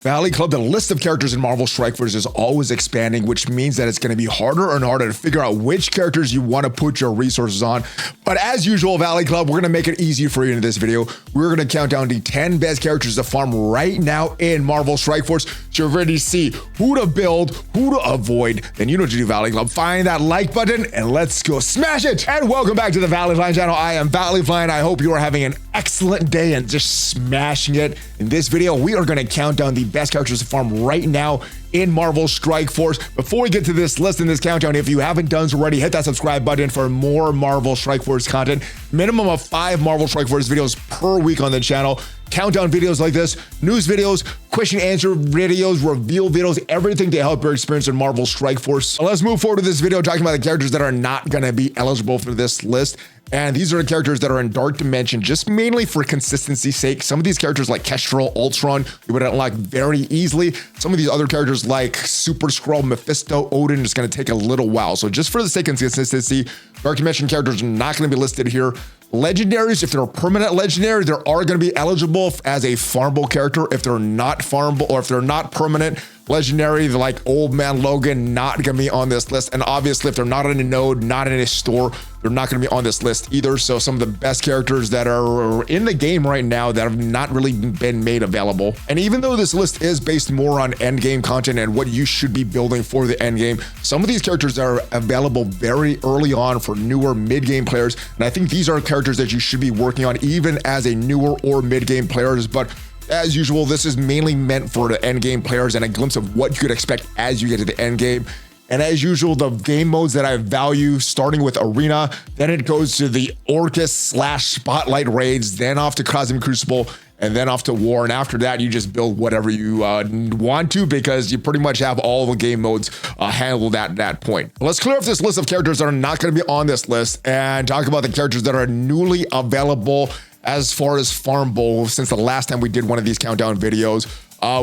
Valley Club, the list of characters in Marvel Strike Force is always expanding, which means that it's going to be harder and harder to figure out which characters you want to put your resources on. But as usual, Valley Club, we're going to make it easy for you in this video. We're going to count down the 10 best characters to farm right now in Marvel Strike Force. So you're ready to see who to build, who to avoid. Then you know what to do, Valley Club. Find that like button and let's go smash it. And welcome back to the ValleyFlyin channel. I am ValleyFlyin. I hope you are having an excellent day and just smashing it. In this video, we are going to count down the best characters to farm right now in Marvel Strike Force. Before we get to this list and this countdown, if you haven't done so already, hit that subscribe button for more Marvel Strike Force content. Minimum of 5 Marvel Strike Force videos per week on the channel. Countdown videos like this, news videos, question answer videos, reveal videos, everything to help your experience in Marvel Strike Force. So let's move forward to this video talking about the characters that are not going to be eligible for this list. And these are the characters that are in Dark Dimension, just mainly for consistency's sake. Some of these characters like Kestrel, Ultron, you would unlock very easily. Some of these other characters like Super Skrull, Mephisto, Odin is going to take a little while. So just for the sake of consistency, Dark Dimension characters are not going to be listed here. Legendaries, if they're a permanent legendary, they are going to be eligible as a farmable character. If they're not farmable or if they're not permanent legendary, like Old Man Logan, not going to be on this list. And obviously, if they're not in a node, not in a store, they're not going to be on this list either. So some of the best characters that are in the game right now that have not really been made available. And even though this list is based more on end game content and what you should be building for the end game, some of these characters are available very early on for newer mid-game players. And I think these are characters that you should be working on even as a newer or mid-game players. But as usual, this is mainly meant for the end game players and a glimpse of what you could expect as you get to the end game. And as usual, the game modes that I value, starting with Arena, then it goes to the Orcus/Spotlight raids, then off to Cosmic Crucible, and then off to War. And after that, you just build whatever you want to, because you pretty much have all the game modes handled at that point. Let's clear up this list of characters that are not going to be on this list and talk about the characters that are newly available as far as farmable since the last time we did one of these countdown videos.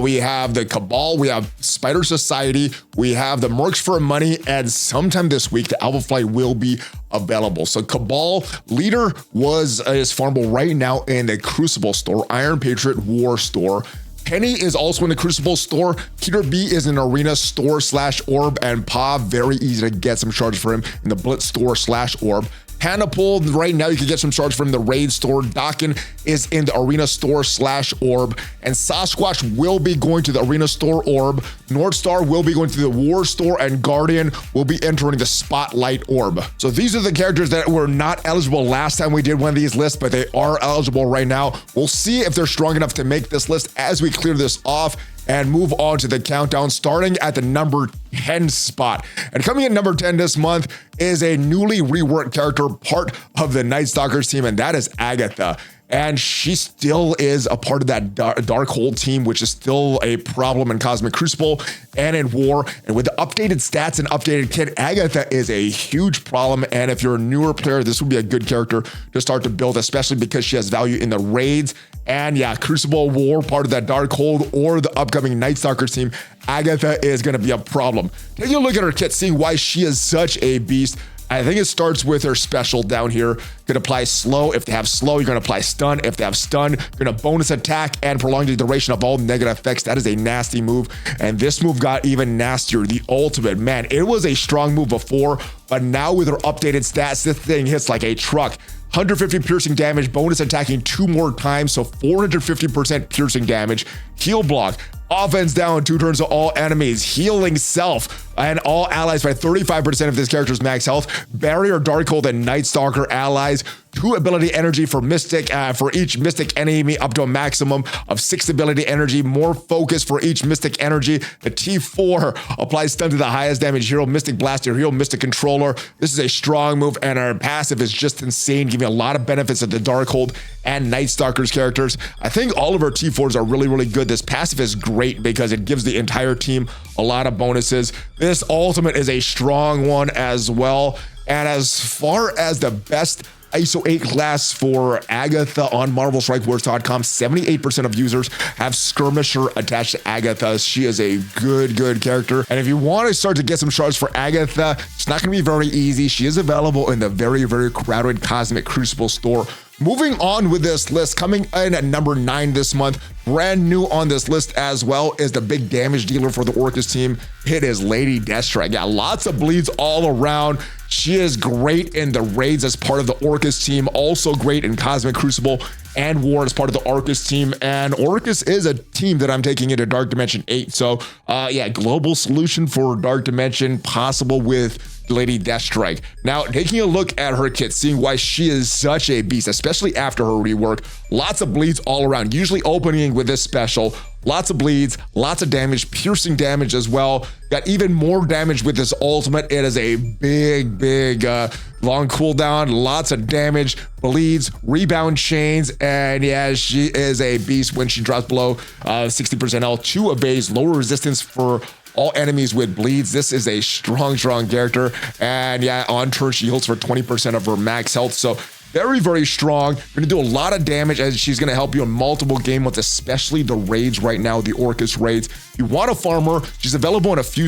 We have the Cabal, we have Spider Society, we have the Mercs for Money, and sometime this week, the Alpha Flight will be available. So Cabal Leader is farmable right now in the Crucible store, Iron Patriot War store. Penny is also in the Crucible store. Peter B is in Arena store/orb, and Pav, very easy to get some shards for him in the Blitz store/orb. Panopole, right now you can get some shards from the Raid store. Dakin is in the Arena store/orb. And Sasquatch will be going to the Arena store orb. Northstar will be going to the War store. And Guardian will be entering the Spotlight orb. So these are the characters that were not eligible last time we did one of these lists, but they are eligible right now. We'll see if they're strong enough to make this list as we clear this off and move on to the countdown, starting at the number 10 spot. And coming in number 10 this month is a newly reworked character, part of the Night Stalkers team, and that is Agatha. And she still is a part of that Darkhold team, which is still a problem in Cosmic Crucible and in War. And with the updated stats and updated kit, Agatha is a huge problem. And if you're a newer player, this would be a good character to start to build, especially because she has value in the raids. And yeah, Crucible, War, part of that Darkhold, or the upcoming Night Stalkers team, Agatha is going to be a problem. Taking a look at her kit, seeing why she is such a beast. I think it starts with her special down here. You can apply slow. If they have slow, you're going to apply stun. If they have stun, you're going to bonus attack and prolong the duration of all negative effects. That is a nasty move. And this move got even nastier. The ultimate, man, it was a strong move before, but now with her updated stats, this thing hits like a truck. 150 piercing damage, bonus attacking 2 more times, so 450% piercing damage. Heal block, offense down 2 turns to all enemies, healing self and all allies by 35% of this character's max health. Barrier, Darkhold, and Night Stalker allies. 2 ability energy for Mystic for each Mystic enemy, up to a maximum of 6 ability energy. More focus for each Mystic energy. The T4 applies stun to the highest damage hero, Mystic Blaster hero, Mystic Controller. This is a strong move, and our passive is just insane, giving a lot of benefits to the Darkhold and Night Stalkers characters. I think all of our T4s are really, really good. This passive is great because it gives the entire team a lot of bonuses. This ultimate is a strong one as well. And as far as the best ISO 8 class for Agatha on MarvelStrikeForce.com, 78% of users have Skirmisher attached to Agatha. She is a good character. And if you want to start to get some shards for Agatha, it's not going to be very easy. She is available in the very crowded Cosmic Crucible store Moving on with this list, coming in at number 9 this month, brand new on this list as well, is the big damage dealer for the Orcus team. It is Lady Deathstrike. Yeah, lots of bleeds all around. She is great in the raids as part of the Orcus team, also great in Cosmic Crucible and War as part of the Orcus team. And Orcus is a team that I'm taking into Dark Dimension 8. So yeah, global solution for Dark Dimension possible with Lady Deathstrike. Now, taking a look at her kit, seeing why she is such a beast, especially after her rework. Lots of bleeds all around, usually opening with this special. Lots of bleeds, lots of damage, piercing damage as well. Got even more damage with this ultimate. It is a big, long cooldown, lots of damage, bleeds, rebound chains, and yeah, she is a beast when she drops below 60% health. 2 evades, lower resistance for all enemies with bleeds. This is a strong character. And yeah, on turn, she heals for 20% of her max health. So very strong. Gonna do a lot of damage, as she's gonna help you in multiple game modes, especially the raids right now, the Orcus raids. If you want to farm her, she's available in a few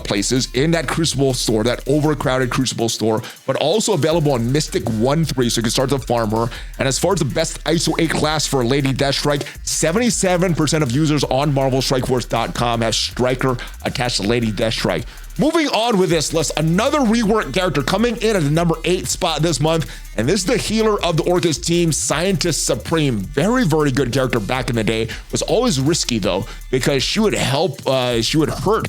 places in that Crucible store, that overcrowded Crucible store, but also available on Mystic 1-3, so you can start to farm her. And as far as the best ISO 8 class for Lady Deathstrike, 77% of users on MarvelStrikeForce.com have Striker attached to Lady Deathstrike. Moving on with this list, another rework character coming in at the number 8 spot this month, and this is the healer of the Orcus team, Scientist Supreme. Very good character back in the day. Was always risky though, because she would help, she would hurt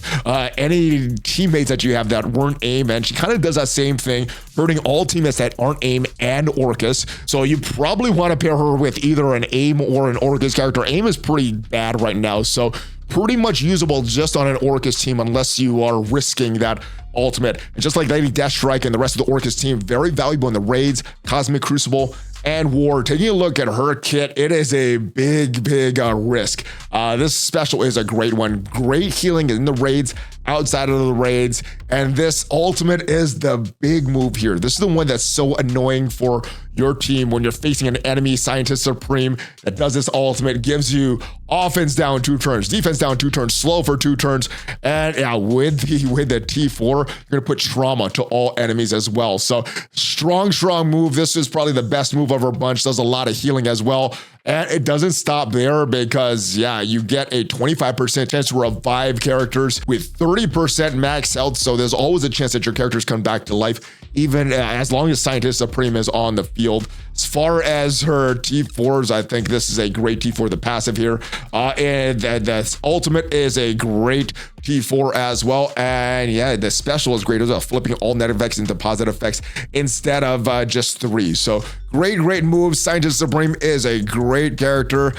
any teammates that you have that weren't AIM, and she kind of does that same thing, hurting all teammates that aren't AIM and Orcus. So you probably want to pair her with either an AIM or an Orcus character. AIM is pretty bad right now, so pretty much usable just on an Orcus team unless you are risking that ultimate. And just like Lady Deathstrike and the rest of the Orcus team, very valuable in the raids, Cosmic Crucible, and War. Taking a look at her kit, it is a big risk. This special is a great one. Great healing in the raids, outside of the raids, and this ultimate is the big move here. This is the one that's so annoying for your team when you're facing an enemy Scientist Supreme that does this ultimate, gives you offense down 2 turns, defense down 2 turns, slow for 2 turns, and yeah, with the T4, you're gonna put trauma to all enemies as well. So strong move. This is probably the best move of her bunch. Does a lot of healing as well. And it doesn't stop there, because yeah, you get a 25% chance to revive characters with 30% max health. So there's always a chance that your characters come back to life, even as long as Scientist Supreme is on the field. As far as her T4s, I think this is a great T4, the passive here. And the ultimate is a great T4 as well. And yeah, the special is great as well, flipping all net effects into positive effects instead of just 3. So great move. Scientist Supreme is a great character.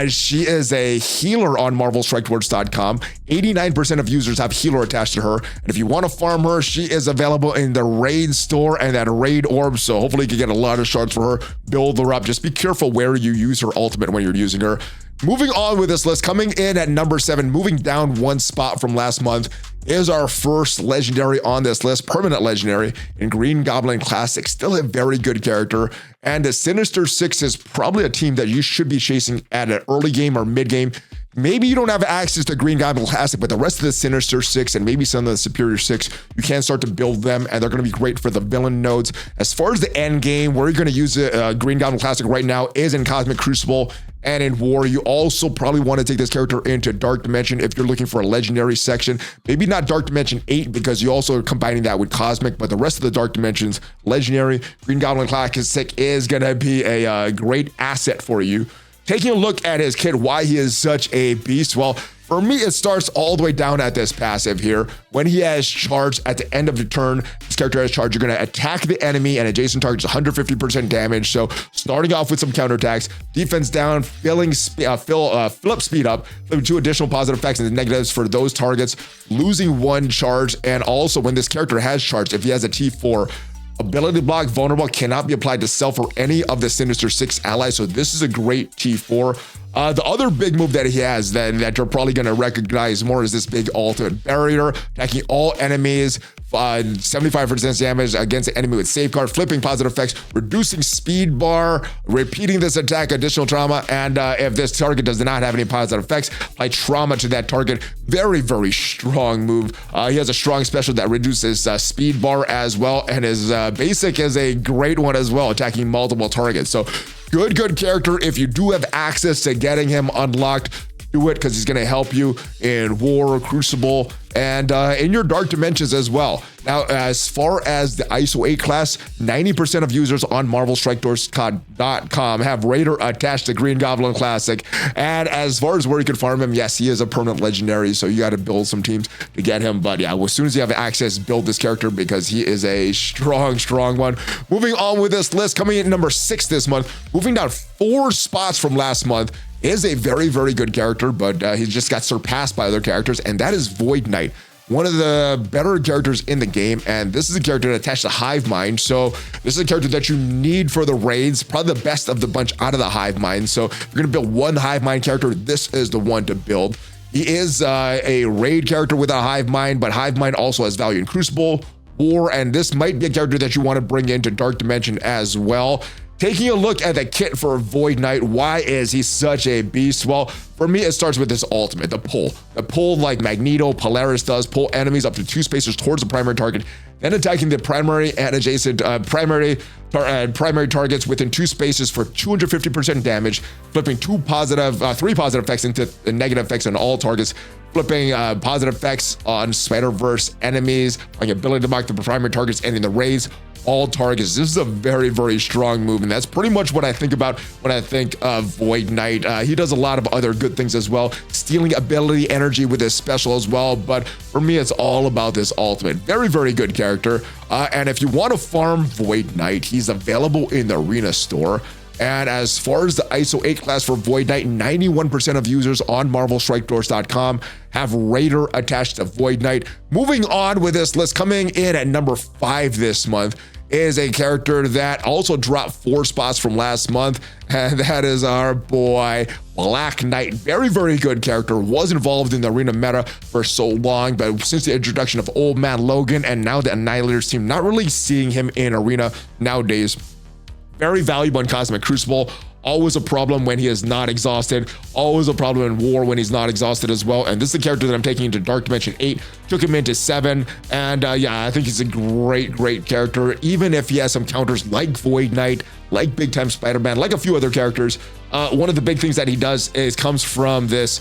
She is a healer on MarvelStrikeForce.com. 89% of users have healer attached to her. And if you want to farm her, she is available in the raid store and that raid orb. So hopefully you can get a lot of shards for her, build her up. Just be careful where you use her ultimate when you're using her. Moving on with this list, coming in at number 7, moving down 1 spot from last month, is our first legendary on this list, permanent legendary in Green Goblin Classic. Still a very good character. And the Sinister Six is probably a team that you should be chasing at an early game or mid game. Maybe you don't have access to Green Goblin Classic, but the rest of the Sinister Six and maybe some of the Superior Six, you can start to build them, and they're going to be great for the villain nodes. As far as the end game, where you're going to use Green Goblin Classic right now is in Cosmic Crucible and in War. You also probably want to take this character into Dark Dimension if you're looking for a legendary section. Maybe not Dark Dimension 8, because you also are combining that with Cosmic, but the rest of the Dark Dimensions, legendary, Green Goblin Classic is going to be a great asset for you. Taking a look at his kit, why he is such a beast. Well, for me, it starts all the way down at this passive here. When he has charge at the end of the turn, this character has charge, you're going to attack the enemy and adjacent targets 150% damage. So starting off with some counterattacks, defense down, fill up speed up, 2 additional positive effects and the negatives for those targets, losing 1 charge. And also when this character has charge, if he has a T4, ability block vulnerable cannot be applied to self or any of the Sinister Six allies. So this is a great T4. The other big move that he has that you're probably going to recognize more is this big ultimate barrier, attacking all enemies, 75% damage against an enemy with safeguard, flipping positive effects, reducing speed bar, repeating this attack, additional trauma, and if this target does not have any positive effects, apply trauma to that target. Very, very strong move. He has a strong special that reduces speed bar as well, and his basic is a great one as well, attacking multiple targets. So good character. If you do have access to getting him unlocked, do it, because he's going to help you in War, Crucible, and in your Dark Dimensions as well. Now, as far as the ISO 8 class, 90% of users on MarvelStrikeDoors.com have Raider attached to Green Goblin Classic. And as far as where you can farm him, yes, he is a permanent legendary, so you got to build some teams to get him. But yeah, as soon as you have access, build this character, because he is a strong one. Moving on with this list, coming in number 6 this month, moving down 4 spots from last month, is a very good character, but he just got surpassed by other characters, and that is Void Knight, one of the better characters in the game. And this is a character attached to Hive Mind, so this is a character that you need for the raids, probably the best of the bunch out of the Hive Mind. So if you're gonna build one Hive Mind character, this is the one to build. He is a raid character with a Hive Mind, but Hive Mind also has value in Crucible, War, and this might be a character that you want to bring into Dark Dimension as well. Taking a look at the kit for Void Knight, why is he such a beast? Well, for me, it starts with this ultimate, the pull. The pull, like Magneto, Polaris does, pull enemies up to 2 spaces towards the primary target, then attacking the primary and adjacent primary targets within 2 spaces for 250% damage, flipping 3 positive effects into negative effects on all targets, flipping positive effects on Spider-Verse enemies, like ability to mark the primary targets and in the raids, all targets. This is a very strong move, and that's pretty much what I think about when I think of Void Knight. He does a lot of other good things as well, stealing ability energy with his special as well, but for me, it's all about this ultimate. Very good character. And if you want to farm Void Knight, he's available in the Arena store. And as far as the ISO 8 class for Void Knight, 91% of users on MarvelStrikeDoors.com have Raider attached to Void Knight. Moving on with this list, coming in at number 5 this month is a character that also dropped 4 spots from last month, and that is our boy Black Knight. Very good character, was involved in the arena meta for so long, but since the introduction of Old Man Logan and now the Annihilators team, not really seeing him in arena nowadays. Very valuable in Cosmic Crucible. Always a problem when he is not exhausted. Always a problem in War when he's not exhausted as well. And this is the character that I'm taking into Dark Dimension 8. Took him into 7. And yeah, I think he's a great character. Even if he has some counters like Void Knight, like Big Time Spider-Man, like a few other characters. One of the big things that he does is comes from his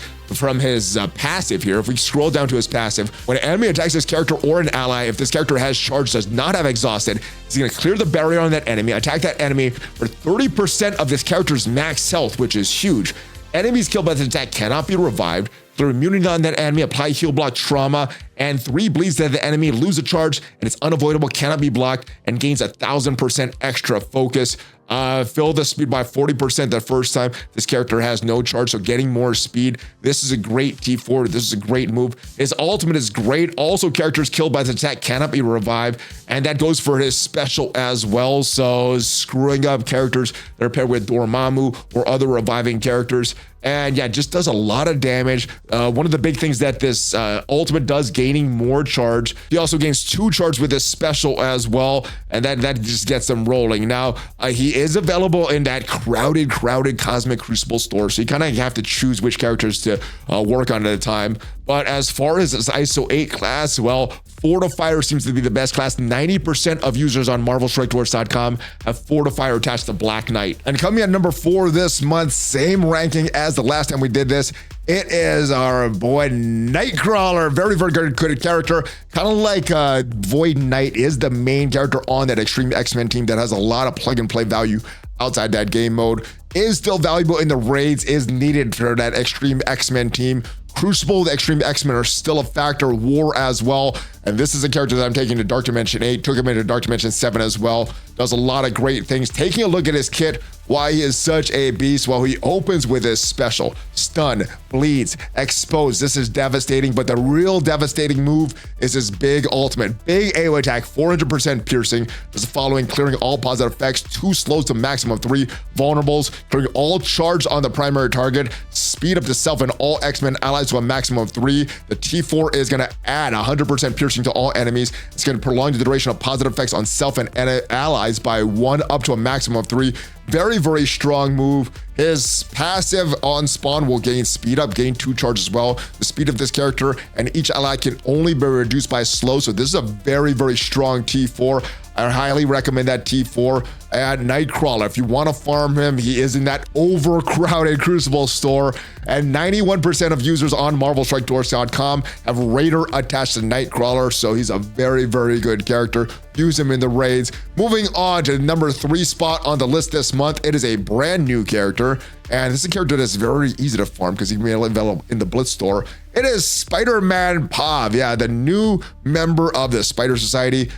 passive here. If we scroll down to his passive, when an enemy attacks this character or an ally, if this character has charge, does not have exhausted, he's going to clear the barrier on that enemy, attack that enemy for 30% of this character's max health, which is huge. Enemies killed by this attack cannot be revived. Clear immunity on that enemy, apply heal block trauma, and 3 bleeds to the enemy, lose a charge, and it's unavoidable, cannot be blocked, and gains 1,000% extra focus. Fill the speed by 40% the first time this character has no charge, so getting more speed. This is a great T4. This is a great move. His ultimate is great. Also, characters killed by this attack cannot be revived, and that goes for his special as well. So screwing up characters that are paired with Dormammu or other reviving characters. And yeah, just does a lot of damage. One of the big things that this ultimate does, gaining more charge. He also gains 2 charge with his special as well, and that just gets him rolling. Now, he is available in that crowded Cosmic Crucible store, so you kind of have to choose which characters to work on at a time. But as far as this ISO 8 class, well, Fortifier seems to be the best class. 90% of users on MarvelStrikeDoors.com have Fortifier attached to Black Knight. And coming at number 4 this month, same ranking as the last time we did this, it is our boy Nightcrawler. Very good character. Kind of like Void Knight is the main character on that Extreme X-Men team that has a lot of plug and play value outside that game mode. Is still valuable in the raids, is needed for that Extreme X-Men team. Crucible, the Extreme X-Men are still a factor. War as well. And this is a character that I'm taking to Dark Dimension 8, took him into Dark Dimension 7 as well. Does a lot of great things. Taking a look at his kit, why he is such a beast. Well, he opens with his special stun, bleeds, expose. This is devastating, but the real devastating move is his big ultimate. Big AoE attack, 400% piercing. Does the following: clearing all positive effects, 2 slows to maximum of 3 vulnerables, clearing all charge on the primary target, speed up to self and all X-Men allies to a maximum of 3. The T4 is going to add 100% piercing to all enemies. It's going to prolong the duration of positive effects on self and allies by 1 up to a maximum of 3. Very, very strong move. His passive on spawn will gain speed up, gain 2 charge as well. The speed of this character and each ally can only be reduced by slow. So this is a very, very strong T4. I highly recommend that T4. Add Nightcrawler. If you want to farm him, he is in that overcrowded Crucible store. And 91% of users on MarvelStrikeDoors.com have Raider attached to Nightcrawler. So he's a very, very good character. Use him in the raids. Moving on to the number 3 spot on the list this month. It is a brand new character. And this is a character that's very easy to farm because he can be available in the Blitz store. It is Spider-Man Pav. Yeah, the new member of the Spider Society.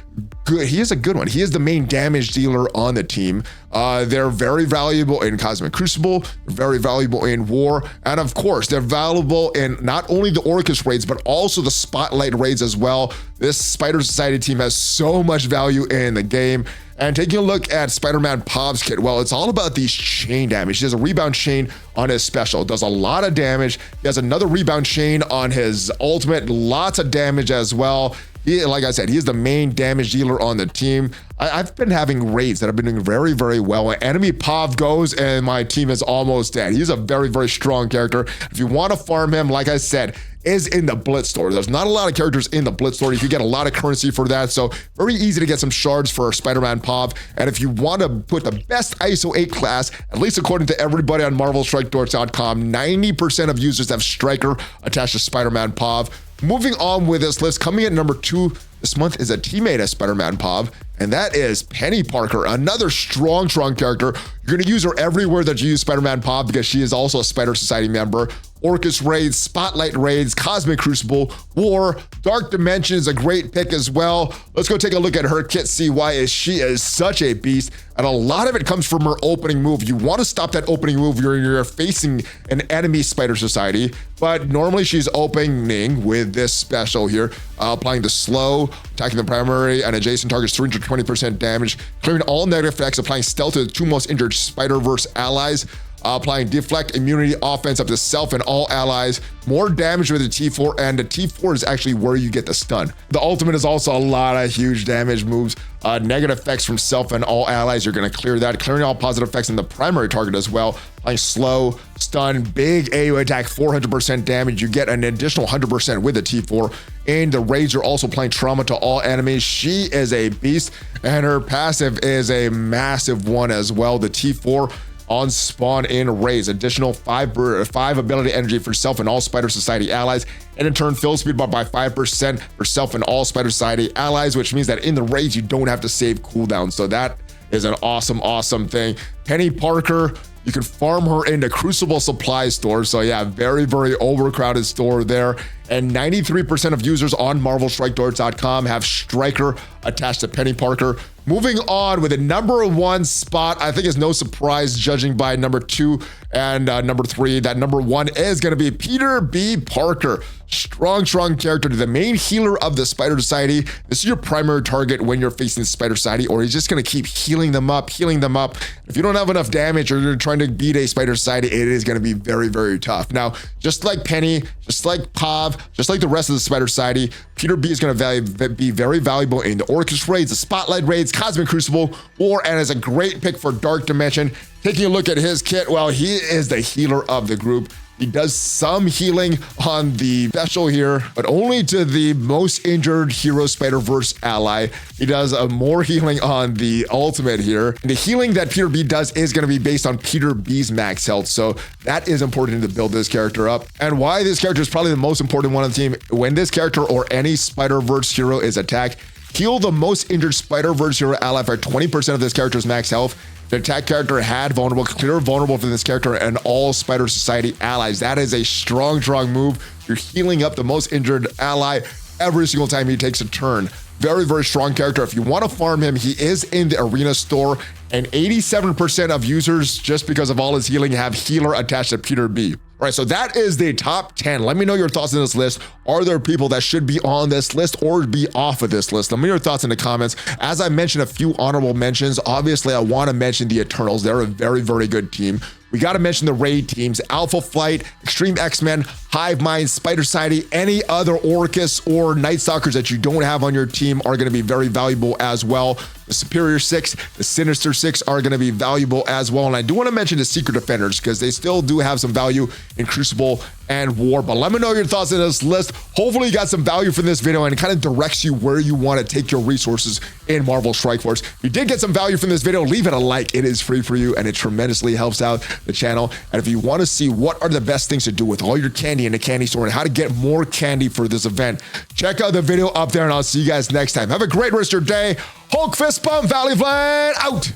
Good. He is a good one. He is the main damage dealer on the team. They're very valuable in Cosmic Crucible, very valuable in War, and of course, they're valuable in not only the Orcus raids, but also the Spotlight raids as well. This Spider Society team has so much value in the game. And taking a look at Spider-Man Pav's kit, well, it's all about these chain damage. He has a rebound chain on his special, does a lot of damage. He has another rebound chain on his ultimate, lots of damage as well. Like I said, he is the main damage dealer on the team. I've been having raids that have been doing very, very well. When enemy Pav goes and my team is almost dead. He's a very, very strong character. If you want to farm him, like I said, is in the Blitz store. There's not a lot of characters in the Blitz store. You can get a lot of currency for that. So very easy to get some shards for Spider-Man Pav. And if you want to put the best ISO 8 class, at least according to everybody on MarvelStrikeDoors.com, 90% of users have Striker attached to Spider-Man Pav. Moving on with this list, coming at number 2 this month is a teammate of Spider-Man Pav, and that is Peni Parker, another strong character. You're going to use her everywhere that you use Spider-Man Pav because she is also a Spider Society member. Orcus raids, Spotlight raids, Cosmic Crucible, War, Dark Dimension is a great pick as well. Let's go take a look at her kit, see why she is such a beast. And a lot of it comes from her opening move. You want to stop that opening move. You're facing an enemy Spider Society, but normally she's opening with this special here, applying the slow, attacking the primary and adjacent targets 320% damage, clearing all negative effects, applying stealth to the 2 most injured Spider-Verse allies, applying deflect, immunity, offense up to self and all allies, more damage with the T4, and the T4 is actually where you get the stun. The ultimate is also a lot of huge damage moves. Negative effects from self and all allies, you're going to clear that, clearing all positive effects in the primary target as well. Applying slow, stun, big AoE attack, 400% damage. You get an additional 100% with the T4. In the raids, you're also applying trauma to all enemies. She is a beast, and her passive is a massive one as well. The T4 on spawn in raids, additional 5 ability energy for self and all Spider Society allies, and in turn fill speed by 5% for self and all Spider Society allies, which means that in the raids you don't have to save cooldown. So that is an awesome thing. Peni Parker, you can farm her in the Crucible supply store. So yeah, very overcrowded store there. And 93% of users on MarvelStrikeDoors.com have Striker attached to Peni Parker. Moving on with the number 1 spot, I think is no surprise judging by number 2 and number 3. That number 1 is going to be Peter B. Parker. Strong character, the main healer of the Spider Society. This is your primary target when you're facing the Spider Society, or he's just going to keep healing them up. If you don't have enough damage or you're trying to beat a Spider Society, it is going to be very tough. Now, just like Peni, just like Pav, just like the rest of the Spider Society, Peter B is going to be very valuable in the Orcus raids, the Spotlight raids, Cosmic Crucible, War, and is a great pick for Dark Dimension. Taking a look at his kit, well, he is the healer of the group. He does some healing on the special here, but only to the most injured Hero Spider-Verse ally. He does more healing on the ultimate here. And the healing that Peter B does is going to be based on Peter B's max health. So that is important to build this character up. And why this character is probably the most important one on the team. When this character or any Spider-Verse hero is attacked, heal the most injured Spider-Verse hero ally for 20% of this character's max health. The attack character had vulnerable, clear vulnerable for this character and all Spider Society allies. That is a strong move. You're healing up the most injured ally every single time he takes a turn. Very, very strong character. If you want to farm him, he is in the arena store, and 87% of users, just because of all his healing, have healer attached to Peter B. All right, so that is the top 10. Let me know your thoughts on this list. Are there people that should be on this list or be off of this list? Let me know your thoughts in the comments. As I mentioned, a few honorable mentions. Obviously, I want to mention the Eternals. They're a very, very good team. We got to mention the raid teams, Alpha Flight, Extreme X-Men, Hive Mind, Spider Society, any other Orcus or Night Stalkers that you don't have on your team are going to be very valuable as well. The Superior Six, the Sinister Six are going to be valuable as well. And I do want to mention the Secret Defenders because they still do have some value in Crucible and War. But let me know your thoughts on this list. Hopefully you got some value from this video and it kind of directs you where you want to take your resources in Marvel Strike Force. If you did get some value from this video, leave it a like. It is free for you and it tremendously helps out the channel. And if you want to see what are the best things to do with all your candy in the candy store and how to get more candy for this event, check out the video up there and I'll see you guys next time. Have a great rest of your day. Hulk fist bump, ValleyFlyin out.